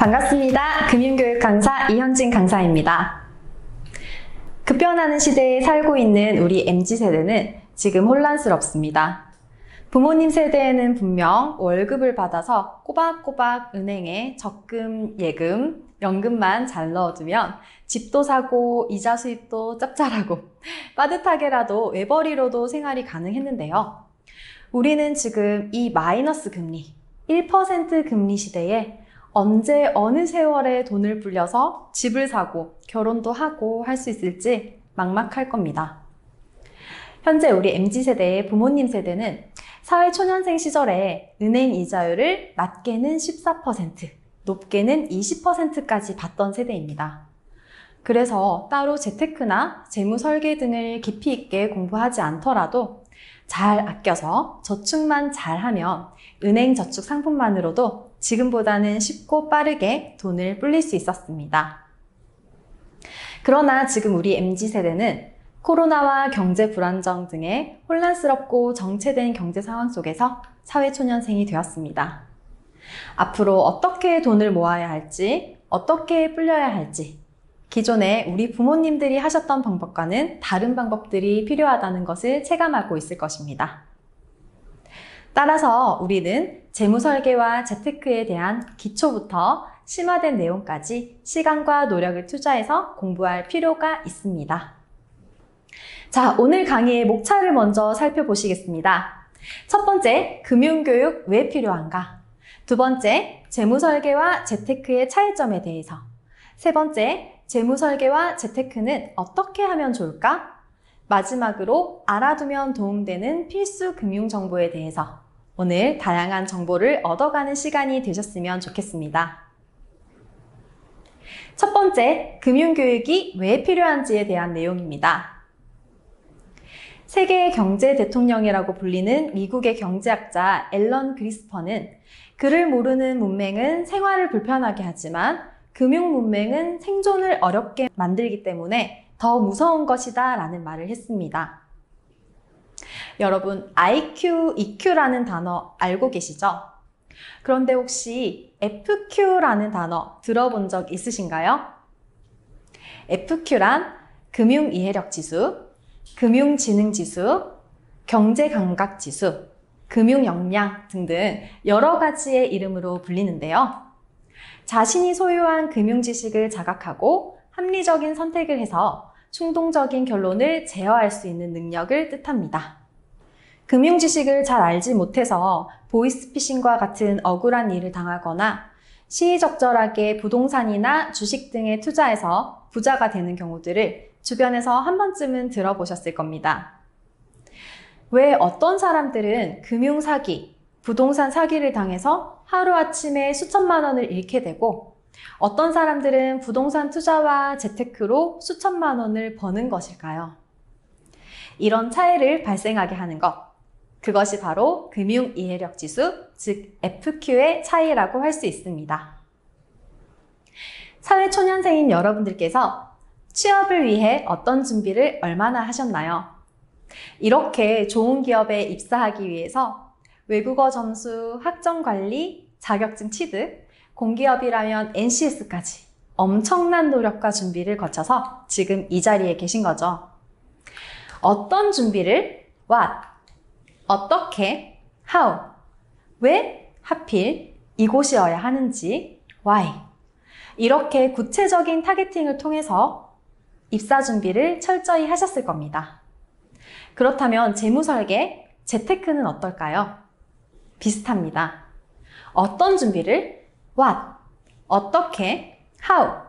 반갑습니다. 금융교육 강사 이현진 강사입니다. 급변하는 시대에 살고 있는 우리 MZ세대는 지금 혼란스럽습니다. 부모님 세대에는 분명 월급을 받아서 꼬박꼬박 은행에 적금, 예금, 연금만 잘 넣어두면 집도 사고 이자 수입도 짭짤하고 빠듯하게라도 외벌이로도 생활이 가능했는데요. 우리는 지금 이 마이너스 금리, 1% 금리 시대에 언제 어느 세월에 돈을 불려서 집을 사고 결혼도 하고 할 수 있을지 막막할 겁니다. 현재 우리 MZ세대의 부모님 세대는 사회초년생 시절에 은행 이자율을 낮게는 14%, 높게는 20%까지 받던 세대입니다. 그래서 따로 재테크나 재무설계 등을 깊이 있게 공부하지 않더라도 잘 아껴서 저축만 잘하면 은행 저축 상품만으로도 지금보다는 쉽고 빠르게 돈을 불릴 수 있었습니다. 그러나 지금 우리 MZ세대는 코로나와 경제 불안정 등의 혼란스럽고 정체된 경제 상황 속에서 사회초년생이 되었습니다. 앞으로 어떻게 돈을 모아야 할지, 어떻게 불려야 할지, 기존에 우리 부모님들이 하셨던 방법과는 다른 방법들이 필요하다는 것을 체감하고 있을 것입니다. 따라서 우리는 재무설계와 재테크에 대한 기초부터 심화된 내용까지 시간과 노력을 투자해서 공부할 필요가 있습니다. 자, 오늘 강의의 목차를 먼저 살펴보시겠습니다. 첫 번째, 금융교육 왜 필요한가? 두 번째, 재무설계와 재테크의 차이점에 대해서. 세 번째, 재무설계와 재테크는 어떻게 하면 좋을까? 마지막으로 알아두면 도움되는 필수 금융정보에 대해서 오늘 다양한 정보를 얻어가는 시간이 되셨으면 좋겠습니다. 첫 번째, 금융교육이 왜 필요한지에 대한 내용입니다. 세계의 경제 대통령이라고 불리는 미국의 경제학자 앨런 그리스퍼는 글을 모르는 문맹은 생활을 불편하게 하지만 금융 문맹은 생존을 어렵게 만들기 때문에 더 무서운 것이다 라는 말을 했습니다. 여러분, IQ, EQ라는 단어 알고 계시죠? 그런데 혹시 FQ라는 단어 들어본 적 있으신가요? FQ란 금융이해력지수, 금융지능지수, 경제감각지수, 금융역량 등등 여러 가지의 이름으로 불리는데요. 자신이 소유한 금융지식을 자각하고 합리적인 선택을 해서 충동적인 결론을 제어할 수 있는 능력을 뜻합니다. 금융지식을 잘 알지 못해서 보이스피싱과 같은 억울한 일을 당하거나 시의적절하게 부동산이나 주식 등에 투자해서 부자가 되는 경우들을 주변에서 한 번쯤은 들어보셨을 겁니다. 왜 어떤 사람들은 금융사기, 부동산 사기를 당해서 하루아침에 수천만 원을 잃게 되고 어떤 사람들은 부동산 투자와 재테크로 수천만 원을 버는 것일까요? 이런 차이를 발생하게 하는 것, 그것이 바로 금융이해력지수, 즉 FQ의 차이라고 할 수 있습니다. 사회초년생인 여러분들께서 취업을 위해 어떤 준비를 얼마나 하셨나요? 이렇게 좋은 기업에 입사하기 위해서 외국어 점수, 학점관리, 자격증 취득, 공기업이라면 NCS까지 엄청난 노력과 준비를 거쳐서 지금 이 자리에 계신 거죠. 어떤 준비를? What? 어떻게? How? 왜 하필 이곳이어야 하는지? Why? 이렇게 구체적인 타겟팅을 통해서 입사 준비를 철저히 하셨을 겁니다. 그렇다면 재무설계, 재테크는 어떨까요? 비슷합니다. 어떤 준비를? What? 어떻게? How?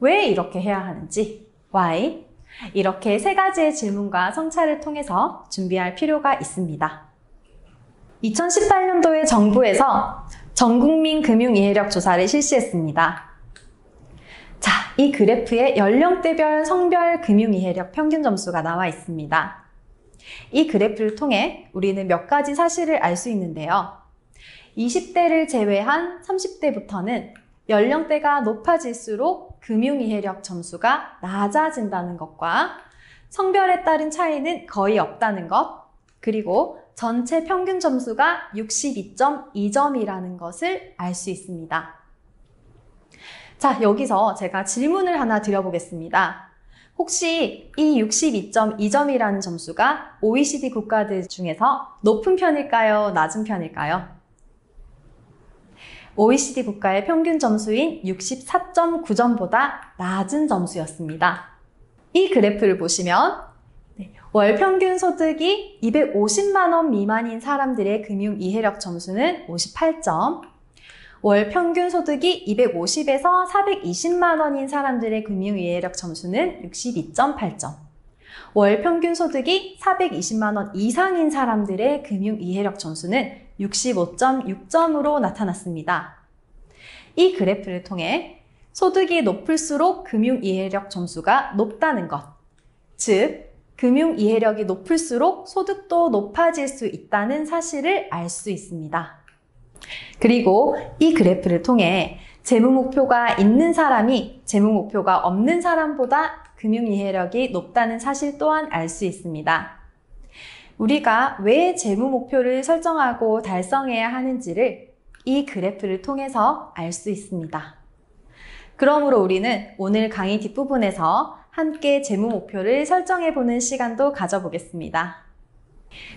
왜 이렇게 해야 하는지? Why? 이렇게 세 가지의 질문과 성찰을 통해서 준비할 필요가 있습니다. 2018년도에 정부에서 전국민 금융이해력 조사를 실시했습니다. 자, 이 그래프에 연령대별 성별 금융이해력 평균 점수가 나와 있습니다. 이 그래프를 통해 우리는 몇 가지 사실을 알 수 있는데요. 20대를 제외한 30대부터는 연령대가 높아질수록 금융이해력 점수가 낮아진다는 것과 성별에 따른 차이는 거의 없다는 것, 그리고 전체 평균 점수가 62.2점이라는 것을 알 수 있습니다. 자, 여기서 제가 질문을 하나 드려보겠습니다. 혹시 이 62.2점이라는 점수가 OECD 국가들 중에서 높은 편일까요? 낮은 편일까요? OECD 국가의 평균 점수인 64.9점보다 낮은 점수였습니다. 이 그래프를 보시면 월 평균 소득이 250만 원 미만인 사람들의 금융 이해력 점수는 58점, 월 평균 소득이 250에서 420만 원인 사람들의 금융 이해력 점수는 62.8점, 월 평균 소득이 420만 원 이상인 사람들의 금융 이해력 점수는 65.6점으로 나타났습니다. 이 그래프를 통해 소득이 높을수록 금융 이해력 점수가 높다는 것, 즉 금융 이해력이 높을수록 소득도 높아질 수 있다는 사실을 알 수 있습니다. 그리고 이 그래프를 통해 재무 목표가 있는 사람이 재무 목표가 없는 사람보다 금융 이해력이 높다는 사실 또한 알 수 있습니다. 우리가 왜 재무 목표를 설정하고 달성해야 하는지를 이 그래프를 통해서 알 수 있습니다. 그러므로 우리는 오늘 강의 뒷부분에서 함께 재무 목표를 설정해보는 시간도 가져보겠습니다.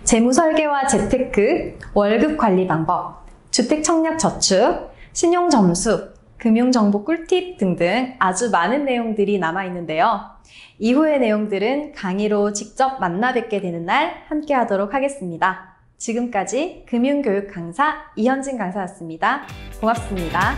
재무 설계와 재테크, 월급 관리 방법, 주택 청약 저축, 신용 점수, 금융 정보 꿀팁 등등 아주 많은 내용들이 남아있는데요. 이후의 내용들은 강의로 직접 만나 뵙게 되는 날 함께 하도록 하겠습니다. 지금까지 금융교육 강사 이현진 강사였습니다. 고맙습니다.